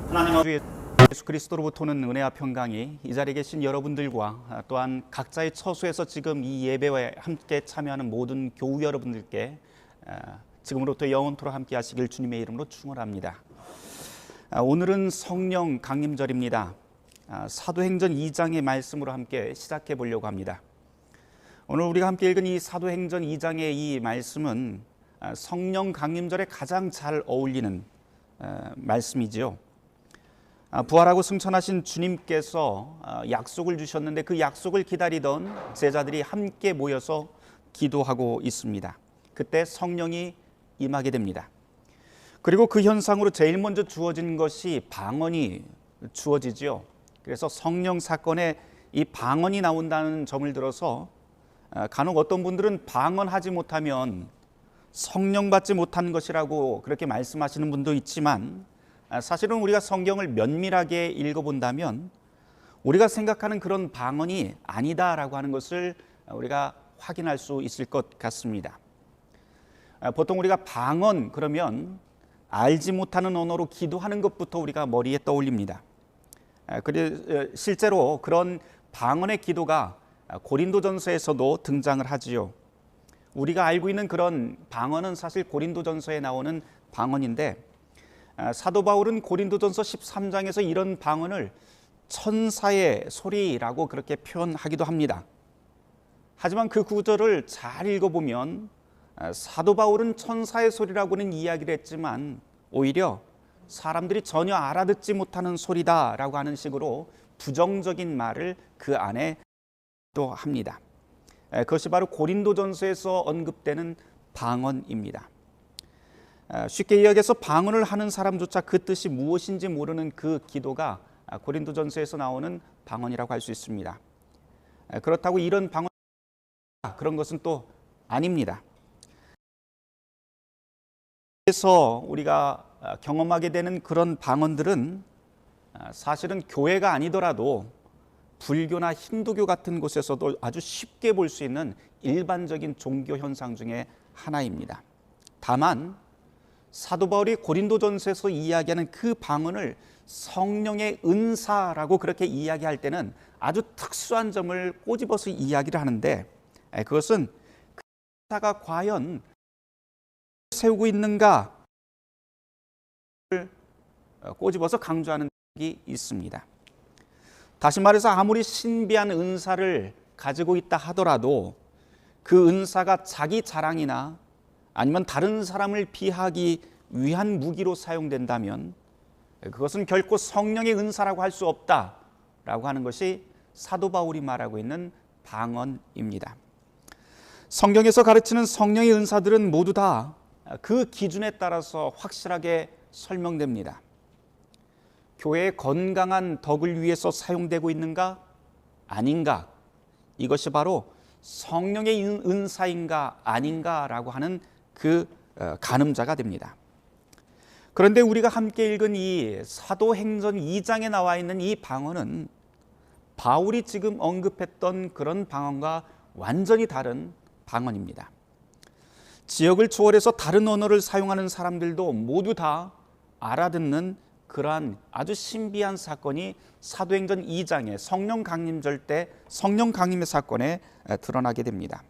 하나님 주 예수 그리스도로부터는 은혜와 평강이 이 자리에 계신 여러분들과 또한 각자의 처소에서 지금 이 예배에 함께 참여하는 모든 교우 여러분들께 지금으로부터 영원토록 함께 하시길 주님의 이름으로 축원합니다. 오늘은 성령 강림절입니다. 사도행전 2장의 말씀으로 함께 시작해 보려고 합니다. 오늘 우리가 함께 읽은 이 사도행전 2장의 이 말씀은 성령 강림절에 가장 잘 어울리는 말씀이지요. 부활하고 승천하신 주님께서 약속을 주셨는데 그 약속을 기다리던 제자들이 함께 모여서 기도하고 있습니다. 그때 성령이 임하게 됩니다. 그리고 그 현상으로 제일 먼저 주어진 것이 방언이 주어지죠. 그래서 성령 사건에 이 방언이 나온다는 점을 들어서 간혹 어떤 분들은 방언하지 못하면 성령 받지 못한 것이라고 그렇게 말씀하시는 분도 있지만, 사실은 우리가 성경을 면밀하게 읽어본다면 우리가 생각하는 그런 방언이 아니다라고 하는 것을 우리가 확인할 수 있을 것 같습니다. 보통 우리가 방언 그러면 알지 못하는 언어로 기도하는 것부터 우리가 머리에 떠올립니다. 실제로 그런 방언의 기도가 고린도전서에서도 등장을 하지요. 우리가 알고 있는 그런 방언은 사실 고린도전서에 나오는 방언인데, 사도 바울은 고린도전서 13장에서 이런 방언을 천사의 소리라고 그렇게 표현하기도 합니다. 하지만 그 구절을 잘 읽어보면 사도 바울은 천사의 소리라고는 이야기를 했지만 오히려 사람들이 전혀 알아듣지 못하는 소리다라고 하는 식으로 부정적인 말을 그 안에 또 합니다. 그것이 바로 고린도전서에서 언급되는 방언입니다. 쉽게 이야기해서 방언을 하는 사람조차 그 뜻이 무엇인지 모르는 그 기도가 고린도전서에서 나오는 방언이라고 할 수 있습니다. 그렇다고 이런 방언 그런 것은 또 아닙니다. 그래서 우리가 경험하게 되는 그런 방언들은 사실은 교회가 아니더라도 불교나 힌두교 같은 곳에서도 아주 쉽게 볼 수 있는 일반적인 종교 현상 중에 하나입니다. 다만 사도 바울이 고린도전서에서 이야기하는 그 방언을 성령의 은사라고 그렇게 이야기할 때는 아주 특수한 점을 꼬집어서 이야기를 하는데, 그것은 그 은사가 과연 세우고 있는가를 꼬집어서 강조하는 적이 있습니다. 다시 말해서 아무리 신비한 은사를 가지고 있다 하더라도 그 은사가 자기 자랑이나 아니면 다른 사람을 비하기 위한 무기로 사용된다면 그것은 결코 성령의 은사라고 할 수 없다라고 하는 것이 사도 바울이 말하고 있는 방언입니다. 성경에서 가르치는 성령의 은사들은 모두 다 그 기준에 따라서 확실하게 설명됩니다. 교회의 건강한 덕을 위해서 사용되고 있는가 아닌가, 이것이 바로 성령의 은사인가 아닌가라고 하는 그 가늠자가 됩니다. 그런데 우리가 함께 읽은 이 사도행전 2장에 나와 있는 이 방언은 바울이 지금 언급했던 그런 방언과 완전히 다른 방언입니다. 지역을 초월해서 다른 언어를 사용하는 사람들도 모두 다 알아듣는 그러한 아주 신비한 사건이 사도행전 2장의 성령 강림절 때 성령 강림의 사건에 드러나게 됩니다.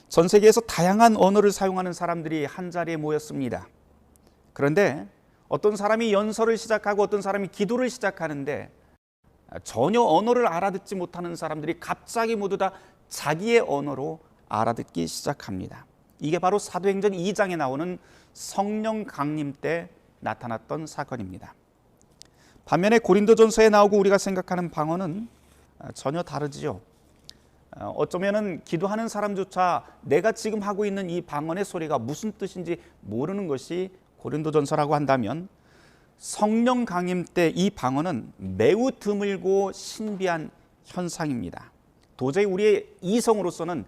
전 세계에서 다양한 언어를 사용하는 사람들이 한자리에 모였습니다. 그런데 어떤 사람이 연설을 시작하고 어떤 사람이 기도를 시작하는데 전혀 언어를 알아듣지 못하는 사람들이 갑자기 모두 다 자기의 언어로 알아듣기 시작합니다. 이게 바로 사도행전 2장에 나오는 성령 강림 때 나타났던 사건입니다. 반면에 고린도전서에 나오고 우리가 생각하는 방언은 전혀 다르지요. 어쩌면은 기도하는 사람조차 내가 지금 하고 있는 이 방언의 소리가 무슨 뜻인지 모르는 것이 고린도전서라고 한다면, 성령 강림 때 이 방언은 매우 드물고 신비한 현상입니다. 도저히 우리의 이성으로서는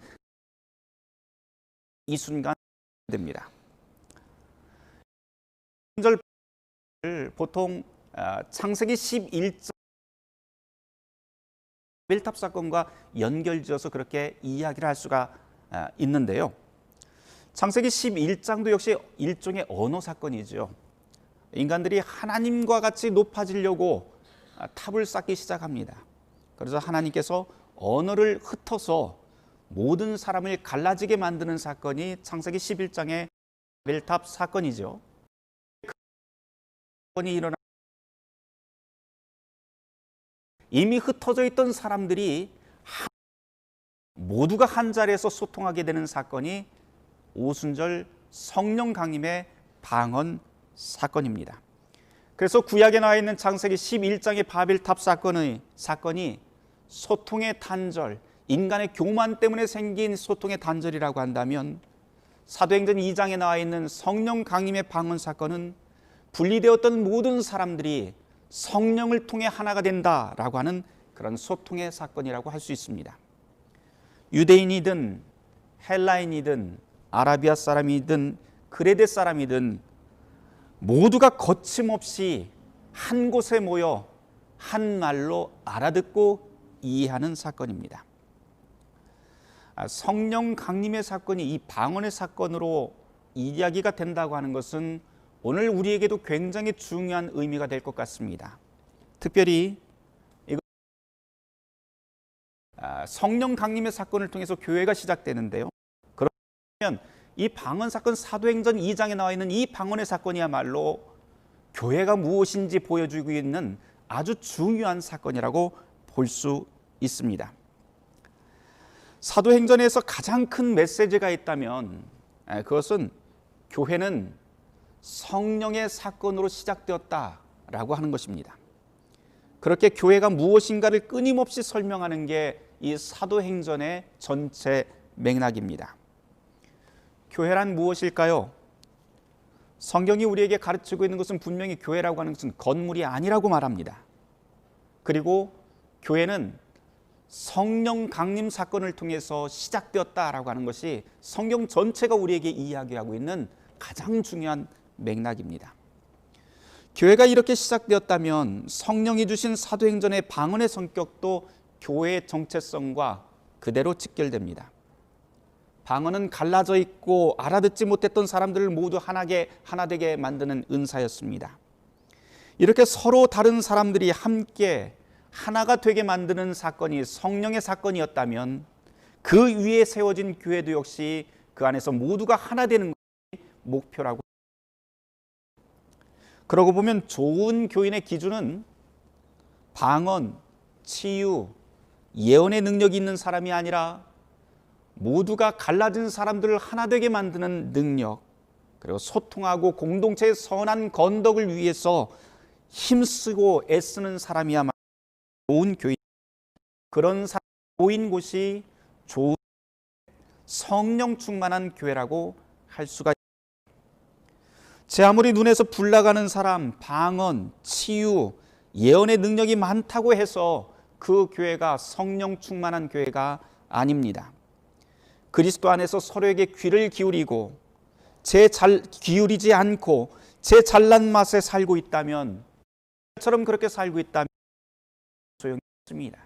이 순간 됩니다. 보통 창세기 11장 바벨탑 사건과 연결지어서 그렇게 이야기를 할 수가 있는데요. 창세기 11장도 역시 일종의 언어 사건이죠. 인간들이 하나님과 같이 높아지려고 탑을 쌓기 시작합니다. 그래서 하나님께서 언어를 흩어서 모든 사람을 갈라지게 만드는 사건이 창세기 11장의 바벨탑 사건이죠. 그 사건이 일어나 이미 흩어져 있던 사람들이 모두가 한 자리에서 소통하게 되는 사건이 오순절 성령 강림의 방언 사건입니다. 그래서 구약에 나와 있는 창세기 11장의 바벨탑 사건이 소통의 단절, 인간의 교만 때문에 생긴 소통의 단절이라고 한다면, 사도행전 2장에 나와 있는 성령 강림의 방언 사건은 분리되었던 모든 사람들이 성령을 통해 하나가 된다라고 하는 그런 소통의 사건이라고 할 수 있습니다. 유대인이든 헬라인이든 아라비아 사람이든 그레데 사람이든 모두가 거침없이 한 곳에 모여 한 말로 알아듣고 이해하는 사건입니다. 성령 강림의 사건이 이 방언의 사건으로 이야기가 된다고 하는 것은 오늘 우리에게도 굉장히 중요한 의미가 될 것 같습니다. 특별히 성령 강림의 사건을 통해서 교회가 시작되는데요. 그러면 이 방언 사건, 사도행전 2장에 나와 있는 이 방언의 사건이야말로 교회가 무엇인지 보여주고 있는 아주 중요한 사건이라고 볼 수 있습니다. 사도행전에서 가장 큰 메시지가 있다면 그것은 교회는 성령의 사건으로 시작되었다라고 하는 것입니다. 그렇게 교회가 무엇인가를 끊임없이 설명하는 게 이 사도행전의 전체 맥락입니다. 교회란 무엇일까요? 성경이 우리에게 가르치고 있는 것은 분명히 교회라고 하는 것은 건물이 아니라고 말합니다. 그리고 교회는 성령 강림 사건을 통해서 시작되었다라고 하는 것이 성경 전체가 우리에게 이야기하고 있는 가장 중요한 맥락입니다. 교회가 이렇게 시작되었다면 성령이 주신 사도행전의 방언의 성격도 교회의 정체성과 그대로 직결됩니다. 방언은 갈라져 있고 알아듣지 못했던 사람들을 모두 하나 되게 만드는 은사였습니다. 이렇게 서로 다른 사람들이 함께 하나가 되게 만드는 사건이 성령의 사건이었다면 그 위에 세워진 교회도 역시 그 안에서 모두가 하나 되는 것이 목표라고. 그러고 보면 좋은 교인의 기준은 방언, 치유, 예언의 능력이 있는 사람이 아니라 모두가 갈라진 사람들을 하나 되게 만드는 능력, 그리고 소통하고 공동체의 선한 건덕을 위해서 힘쓰고 애쓰는 사람이야말로 좋은 교인. 그런 사람이 모인 곳이 좋은 성령 충만한 교회라고 할 수가 있습니다. 제 아무리 눈에서 불 나가는 사람, 방언, 치유, 예언의 능력이 많다고 해서 그 교회가 성령 충만한 교회가 아닙니다. 그리스도 안에서 서로에게 귀를 기울이고 기울이지 않고 제 잘난 맛에 살고 있다면, 처럼 그렇게 살고 있다면 소용이 없습니다.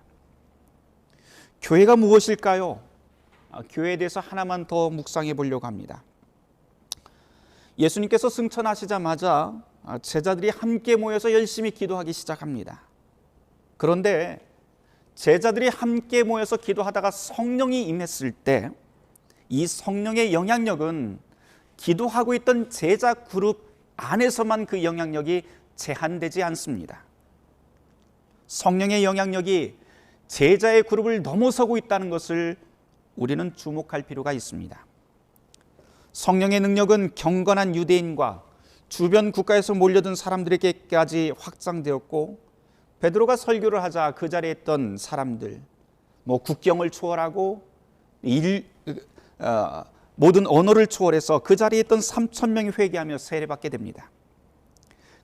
교회가 무엇일까요? 교회에 대해서 하나만 더 묵상해 보려고 합니다. 예수님께서 승천하시자마자 제자들이 함께 모여서 열심히 기도하기 시작합니다. 그런데 제자들이 함께 모여서 기도하다가 성령이 임했을 때 이 성령의 영향력은 기도하고 있던 제자 그룹 안에서만 그 영향력이 제한되지 않습니다. 성령의 영향력이 제자의 그룹을 넘어서고 있다는 것을 우리는 주목할 필요가 있습니다. 성령의 능력은 경건한 유대인과 주변 국가에서 몰려든 사람들에게까지 확장되었고, 베드로가 설교를 하자 그 자리에 있던 사람들, 국경을 초월하고 모든 언어를 초월해서 그 자리에 있던 3,000명이 회개하며 세례받게 됩니다.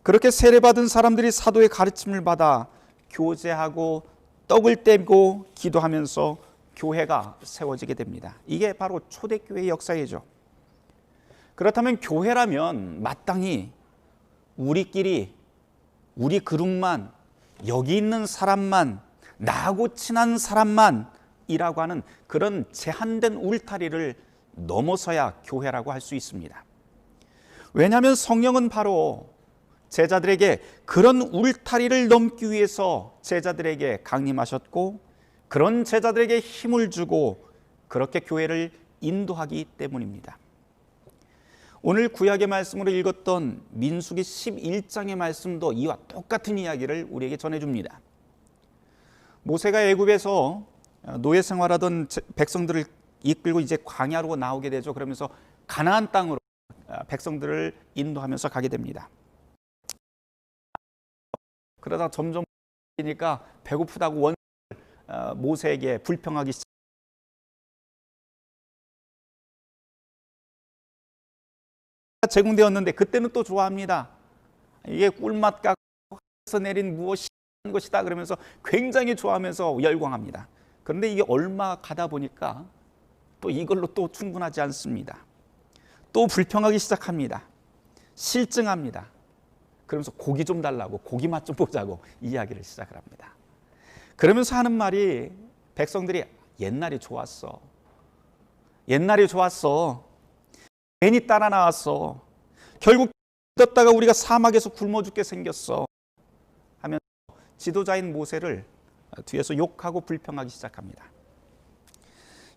그렇게 세례받은 사람들이 사도의 가르침을 받아 교제하고 떡을 떼고 기도하면서 교회가 세워지게 됩니다. 이게 바로 초대교회의 역사이죠. 그렇다면 교회라면 마땅히 우리끼리, 우리 그룹만, 여기 있는 사람만, 나하고 친한 사람만 이라고 하는 그런 제한된 울타리를 넘어서야 교회라고 할 수 있습니다. 왜냐하면 성령은 바로 제자들에게 그런 울타리를 넘기 위해서 제자들에게 강림하셨고, 그런 제자들에게 힘을 주고 그렇게 교회를 인도하기 때문입니다. 오늘 구약의 말씀으로 읽었던 민수기 11장의 말씀도 이와 똑같은 이야기를 우리에게 전해줍니다. 모세가 애굽에서 노예 생활하던 백성들을 이끌고 이제 광야로 나오게 되죠. 그러면서 가나안 땅으로 백성들을 인도하면서 가게 됩니다. 그러다 점점 니까 배고프다고 모세에게 불평하기 시작. 제공되었는데 그때는 또 좋아합니다. 이게 꿀맛 같아서 내린 무엇이 것이다 그러면서 굉장히 좋아하면서 열광합니다. 그런데 이게 얼마 가다 보니까 또 이걸로 또 충분하지 않습니다. 또 불평하기 시작합니다. 실증합니다. 그러면서 고기 좀 달라고, 고기 맛 좀 보자고 이야기를 시작을 합니다. 그러면서 하는 말이, 백성들이 옛날이 좋았어. 옛날이 좋았어. 괜히 따라 나왔어. 결국 듣다가 우리가 사막에서 굶어 죽게 생겼어. 하면서 지도자인 모세를 뒤에서 욕하고 불평하기 시작합니다.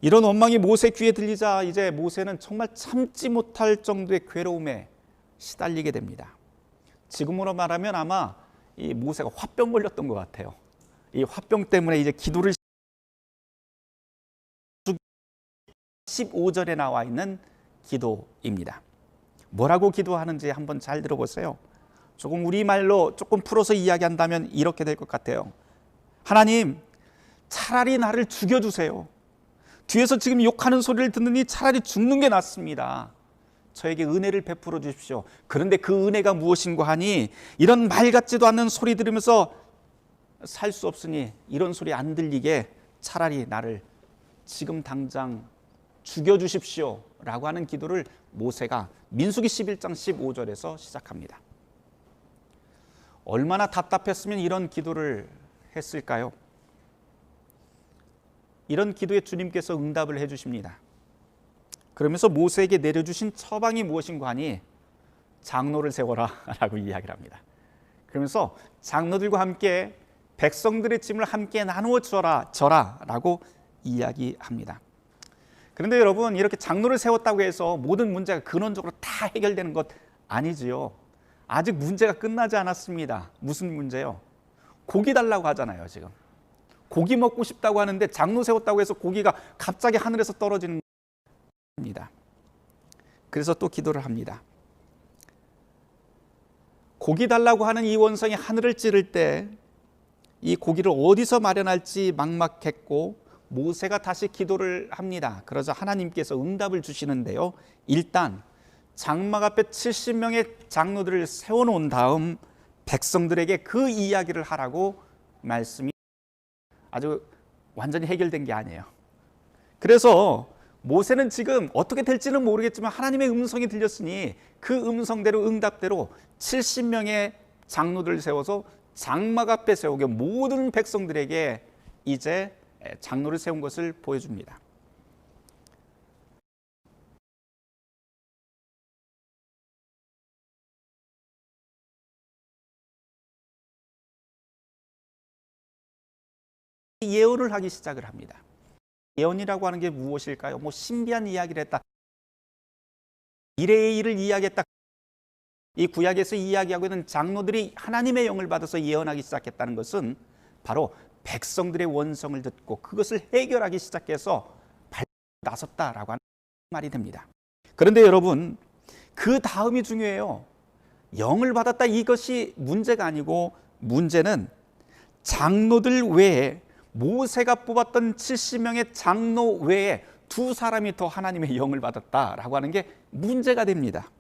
이런 원망이 모세 귀에 들리자 이제 모세는 정말 참지 못할 정도의 괴로움에 시달리게 됩니다. 지금으로 말하면 아마 이 모세가 화병 걸렸던 것 같아요. 이 화병 때문에 이제 기도를 15절에 나와 있는 기도입니다. 뭐라고 기도하는지 한번 잘 들어보세요. 조금 우리말로 조금 풀어서 이야기한다면 이렇게 될 것 같아요. 하나님, 차라리 나를 죽여주세요. 뒤에서 지금 욕하는 소리를 듣느니 차라리 죽는 게 낫습니다. 저에게 은혜를 베풀어 주십시오. 그런데 그 은혜가 무엇인가 하니 이런 말 같지도 않는 소리 들으면서 살 수 없으니 이런 소리 안 들리게 차라리 나를 지금 당장 죽여주십시오 라고 하는 기도를 모세가 민수기 11장 15절에서 시작합니다. 얼마나 답답했으면 이런 기도를 했을까요? 이런 기도에 주님께서 응답을 해주십니다. 그러면서 모세에게 내려주신 처방이 무엇인가 하니 장로를 세워라 라고 이야기를 합니다. 그러면서 장로들과 함께 백성들의 짐을 함께 나누어 져라 라고 이야기합니다. 그런데 여러분, 이렇게 장로를 세웠다고 해서 모든 문제가 근원적으로 다 해결되는 것 아니지요. 아직 문제가 끝나지 않았습니다. 무슨 문제요? 고기 달라고 하잖아요. 지금 고기 먹고 싶다고 하는데 장로 세웠다고 해서 고기가 갑자기 하늘에서 떨어지는 겁니다. 그래서 또 기도를 합니다. 고기 달라고 하는 이 원성이 하늘을 찌를 때 이 고기를 어디서 마련할지 막막했고 모세가 다시 기도를 합니다. 그러자 하나님께서 응답을 주시는데요. 일단 장막 앞에 70명의 장로들을 세워놓은 다음 백성들에게 그 이야기를 하라고 말씀이 아주 완전히 해결된 게 아니에요. 그래서 모세는 지금 어떻게 될지는 모르겠지만 하나님의 음성이 들렸으니 그 음성대로 응답대로 70명의 장로들을 세워서 장막 앞에 세우게 모든 백성들에게 이제 장로를 세운 것을 보여줍니다. 예언을 하기 시작을 합니다. 예언이라고 하는 게 무엇일까요? 신비한 이야기를 했다. 미래의 일을 이야기했다. 이 구약에서 이야기하고 있는 장로들이 하나님의 영을 받아서 예언하기 시작했다는 것은 바로 백성들의 원성을 듣고 그것을 해결하기 시작해서 나섰다라고 하는 말이 됩니다. 그런데 여러분, 그 다음이 중요해요. 영을 받았다 이것이 문제가 아니고 문제는 장로들 외에 모세가 뽑았던 70명의 장로 외에 두 사람이 더 하나님의 영을 받았다라고 하는 게 문제가 됩니다.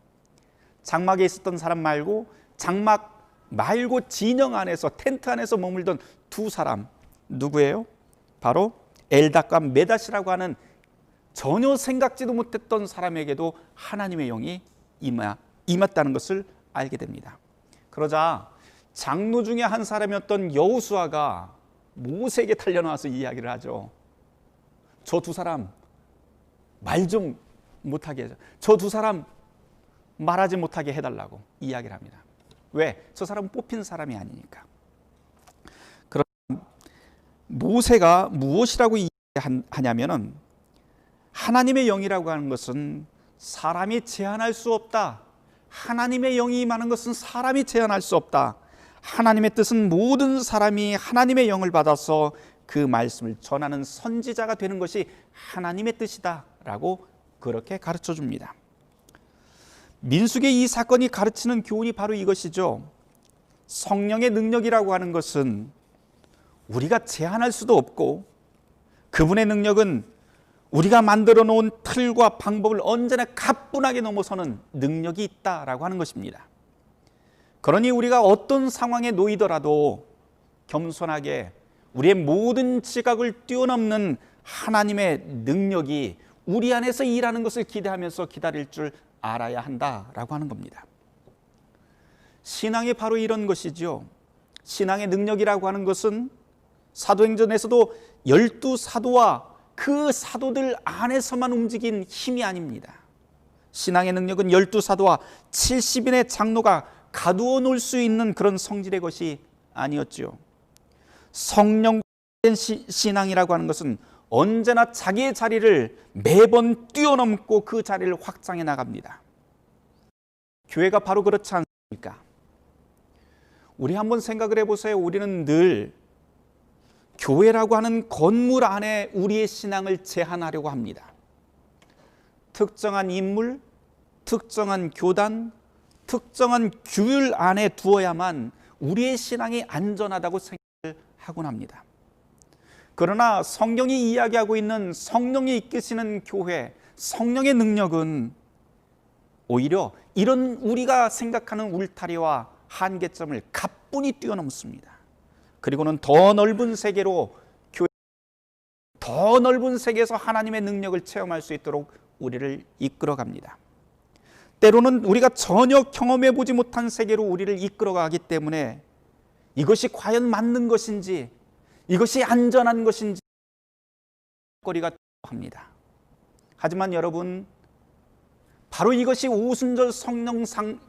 장막에 있었던 사람 말고 장막 말고 진영 안에서 텐트 안에서 머물던 두 사람 누구예요? 바로 엘닷과 메닷이라고 하는 전혀 생각지도 못했던 사람에게도 하나님의 영이 임했다는 것을 알게 됩니다. 그러자 장로 중에 한 사람이었던 여호수아가 모세에게 달려나와서 이야기를 하죠. 저 두 사람 말 좀 못하게 해줘. 저 두 사람 말하지 못하게 해달라고 이야기를 합니다. 왜? 저 사람은 뽑힌 사람이 아니니까. 그럼 모세가 무엇이라고 하냐면은 하나님의 영이라고 하는 것은 사람이 제한할 수 없다. 하나님의 영이 임하는 것은 사람이 제한할 수 없다. 하나님의 뜻은 모든 사람이 하나님의 영을 받아서 그 말씀을 전하는 선지자가 되는 것이 하나님의 뜻이다 라고 그렇게 가르쳐 줍니다. 민수기의 이 사건이 가르치는 교훈이 바로 이것이죠. 성령의 능력이라고 하는 것은 우리가 제한할 수도 없고 그분의 능력은 우리가 만들어 놓은 틀과 방법을 언제나 가뿐하게 넘어서는 능력이 있다라고 하는 것입니다. 그러니 우리가 어떤 상황에 놓이더라도 겸손하게 우리의 모든 지각을 뛰어넘는 하나님의 능력이 우리 안에서 일하는 것을 기대하면서 기다릴 줄 알아야 한다라고 하는 겁니다. 신앙이 바로 이런 것이죠. 신앙의 능력이라고 하는 것은 사도행전에서도 12사도와 그 사도들 안에서만 움직인 힘이 아닙니다. 신앙의 능력은 12사도와 70인의 장로가 가두어 놓을 수 있는 그런 성질의 것이 아니었죠. 성령된 신앙이라고 하는 것은 언제나 자기의 자리를 매번 뛰어넘고 그 자리를 확장해 나갑니다. 교회가 바로 그렇지 않습니까? 우리 한번 생각을 해보세요. 우리는 늘 교회라고 하는 건물 안에 우리의 신앙을 제한하려고 합니다. 특정한 인물, 특정한 교단, 특정한 규율 안에 두어야만 우리의 신앙이 안전하다고 생각을 하곤 합니다. 그러나 성경이 이야기하고 있는 성령이 이끄시는 교회, 성령의 능력은 오히려 이런 우리가 생각하는 울타리와 한계점을 가뿐히 뛰어넘습니다. 그리고는 더 넓은 세계로 교회, 더 넓은 세계에서 하나님의 능력을 체험할 수 있도록 우리를 이끌어갑니다. 때로는 우리가 전혀 경험해 보지 못한 세계로 우리를 이끌어가기 때문에 이것이 과연 맞는 것인지, 이것이 안전한 것인지 거리가 합니다. 하지만 여러분, 바로 이것이 오순절 성령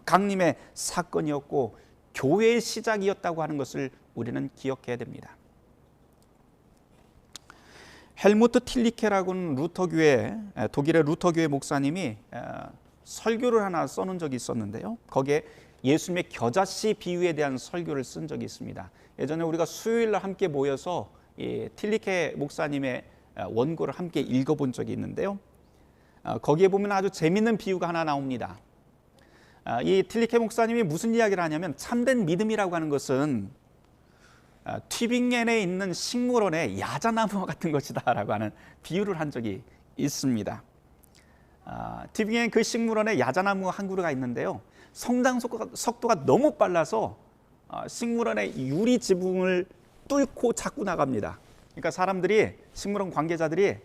강림의 사건이었고 교회의 시작이었다고 하는 것을 우리는 기억해야 됩니다. 헬무트 틸리케라고는 루터교회, 독일의 루터교회 목사님이 설교를 하나 써놓은 적이 있었는데요. 거기에 예수님의 겨자씨 비유에 대한 설교를 쓴 적이 있습니다. 예전에 우리가 수요일날 함께 모여서 이 틸리케 목사님의 원고를 함께 읽어본 적이 있는데요. 거기에 보면 아주 재밌는 비유가 하나 나옵니다. 이 틸리케 목사님이 무슨 이야기를 하냐면 참된 믿음이라고 하는 것은 튜빙겐에 있는 식물원의 야자나무와 같은 것이다 라고 하는 비유를 한 적이 있습니다. 튜빙겐 그 식물원에 야자나무 한 그루가 있는데요. 성장 속도가 너무 빨라서 식물원의 유리 지붕을 뚫고 자꾸 나갑니다. 그러니까 사람들이, 식물원 관계자들이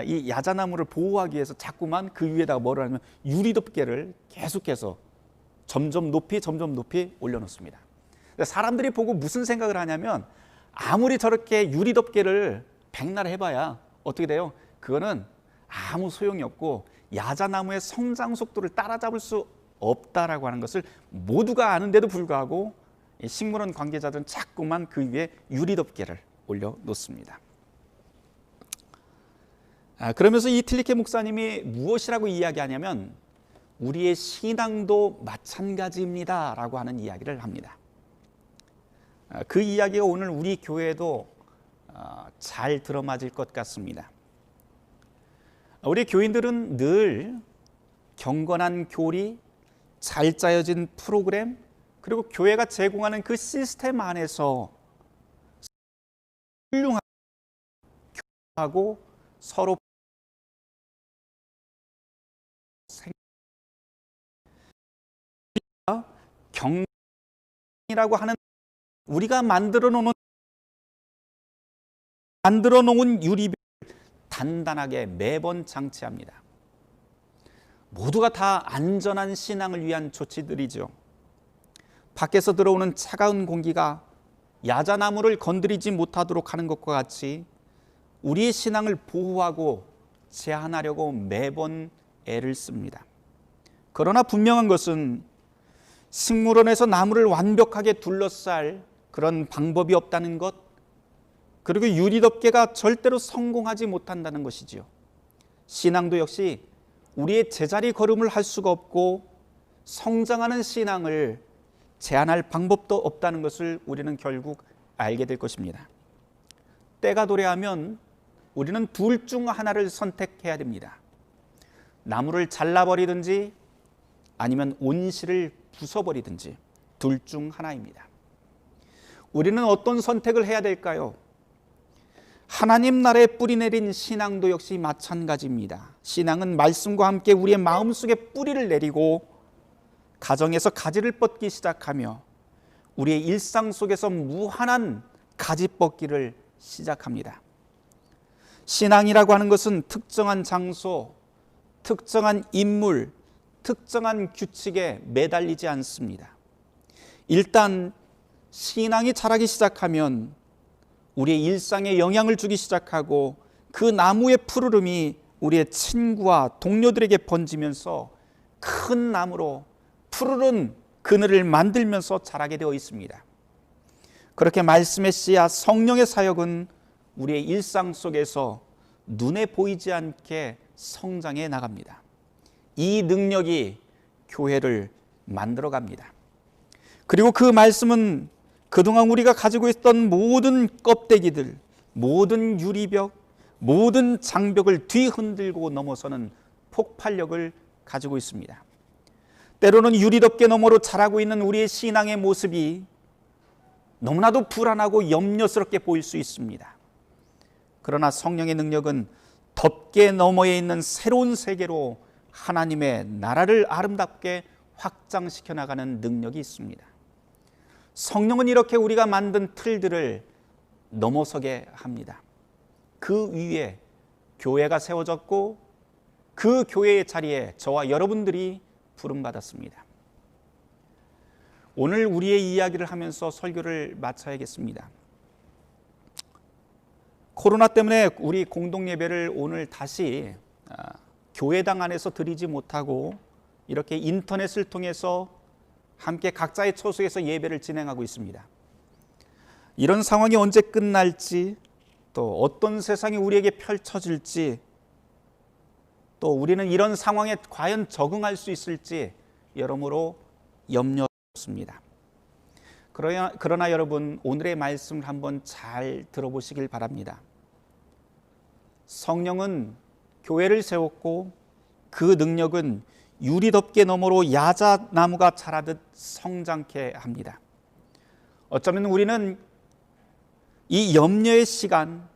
이 야자나무를 보호하기 위해서 자꾸만 그 위에다가 뭐를 하냐면 유리덮개를 계속해서 점점 높이 올려놓습니다. 사람들이 보고 무슨 생각을 하냐면 아무리 저렇게 유리덮개를 백날 해봐야 어떻게 돼요? 그거는 아무 소용이 없고 야자나무의 성장 속도를 따라잡을 수 없다라고 하는 것을 모두가 아는데도 불구하고 식물원 관계자들은 자꾸만 그 위에 유리덮개를 올려놓습니다. 그러면서 이 틸리케 목사님이 무엇이라고 이야기하냐면 우리의 신앙도 마찬가지입니다 라고 하는 이야기를 합니다. 그 이야기가 오늘 우리 교회에도 잘 들어맞을 것 같습니다. 우리 교인들은 늘 경건한 교리, 잘 짜여진 프로그램, 그리고 교회가 제공하는 그 시스템 안에서 훌륭하고 서로 경이라고 하는 우리가 만들어 놓은 유리벽을 단단하게 매번 장치합니다. 모두가 다 안전한 신앙을 위한 조치들이죠. 밖에서 들어오는 차가운 공기가 야자나무를 건드리지 못하도록 하는 것과 같이 우리의 신앙을 보호하고 제한하려고 매번 애를 씁니다. 그러나 분명한 것은 식물원에서 나무를 완벽하게 둘러쌀 그런 방법이 없다는 것, 그리고 유리덮개가 절대로 성공하지 못한다는 것이지요. 신앙도 역시 우리의 제자리 걸음을 할 수가 없고 성장하는 신앙을 제한할 방법도 없다는 것을 우리는 결국 알게 될 것입니다. 때가 도래하면 우리는 둘 중 하나를 선택해야 됩니다. 나무를 잘라버리든지 아니면 온실을 부숴버리든지 둘 중 하나입니다. 우리는 어떤 선택을 해야 될까요? 하나님 나라에 뿌리 내린 신앙도 역시 마찬가지입니다. 신앙은 말씀과 함께 우리의 마음속에 뿌리를 내리고 가정에서 가지를 뻗기 시작하며 우리의 일상 속에서 무한한 가지 뻗기를 시작합니다. 신앙이라고 하는 것은 특정한 장소, 특정한 인물, 특정한 규칙에 매달리지 않습니다. 일단 신앙이 자라기 시작하면 우리의 일상에 영향을 주기 시작하고 그 나무의 푸르름이 우리의 친구와 동료들에게 번지면서 큰 나무로 푸르른 그늘을 만들면서 자라게 되어 있습니다. 그렇게 말씀의 씨앗 성령의 사역은 우리의 일상 속에서 눈에 보이지 않게 성장해 나갑니다. 이 능력이 교회를 만들어 갑니다. 그리고 그 말씀은 그동안 우리가 가지고 있던 모든 껍데기들, 모든 유리벽, 모든 장벽을 뒤흔들고 넘어서는 폭발력을 가지고 있습니다. 때로는 유리덮개 너머로 자라고 있는 우리의 신앙의 모습이 너무나도 불안하고 염려스럽게 보일 수 있습니다. 그러나 성령의 능력은 덮개 너머에 있는 새로운 세계로 하나님의 나라를 아름답게 확장시켜 나가는 능력이 있습니다. 성령은 이렇게 우리가 만든 틀들을 넘어서게 합니다. 그 위에 교회가 세워졌고 그 교회의 자리에 저와 여러분들이 부름받았습니다. 오늘 우리의 이야기를 하면서 설교를 마쳐야겠습니다. 코로나 때문에 우리 공동예배를 오늘 다시 교회당 안에서 드리지 못하고 이렇게 인터넷을 통해서 함께 각자의 처소에서 예배를 진행하고 있습니다. 이런 상황이 언제 끝날지, 또 어떤 세상이 우리에게 펼쳐질지, 또 우리는 이런 상황에 과연 적응할 수 있을지 여러모로 염려스럽습니다. 그러나 여러분, 오늘의 말씀을 한번 잘 들어보시길 바랍니다. 성령은 교회를 세웠고 그 능력은 유리덮개 너머로 야자나무가 자라듯 성장케 합니다. 어쩌면 우리는 이 염려의 시간,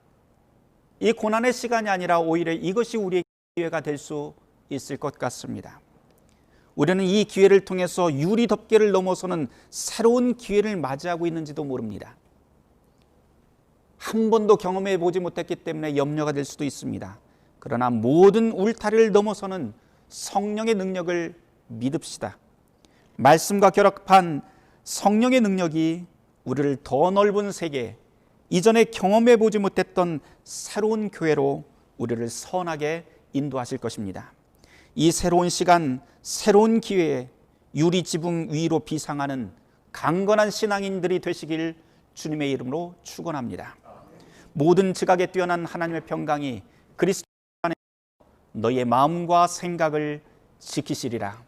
이 고난의 시간이 아니라 오히려 이것이 우리의 기회가 될 수 있을 것 같습니다. 우리는 이 기회를 통해서 유리덮개를 넘어서는 새로운 기회를 맞이하고 있는지도 모릅니다. 한 번도 경험해 보지 못했기 때문에 염려가 될 수도 있습니다. 그러나 모든 울타리를 넘어서는 성령의 능력을 믿읍시다. 말씀과 결합한 성령의 능력이 우리를 더 넓은 세계, 이전에 경험해 보지 못했던 새로운 교회로 우리를 선하게 인도하실 것입니다. 이 새로운 시간, 새로운 기회에 유리 지붕 위로 비상하는 강건한 신앙인들이 되시길 주님의 이름으로 축원합니다. 모든 지각에 뛰어난 하나님의 평강이 그리스도 안에 너희의 마음과 생각을 지키시리라.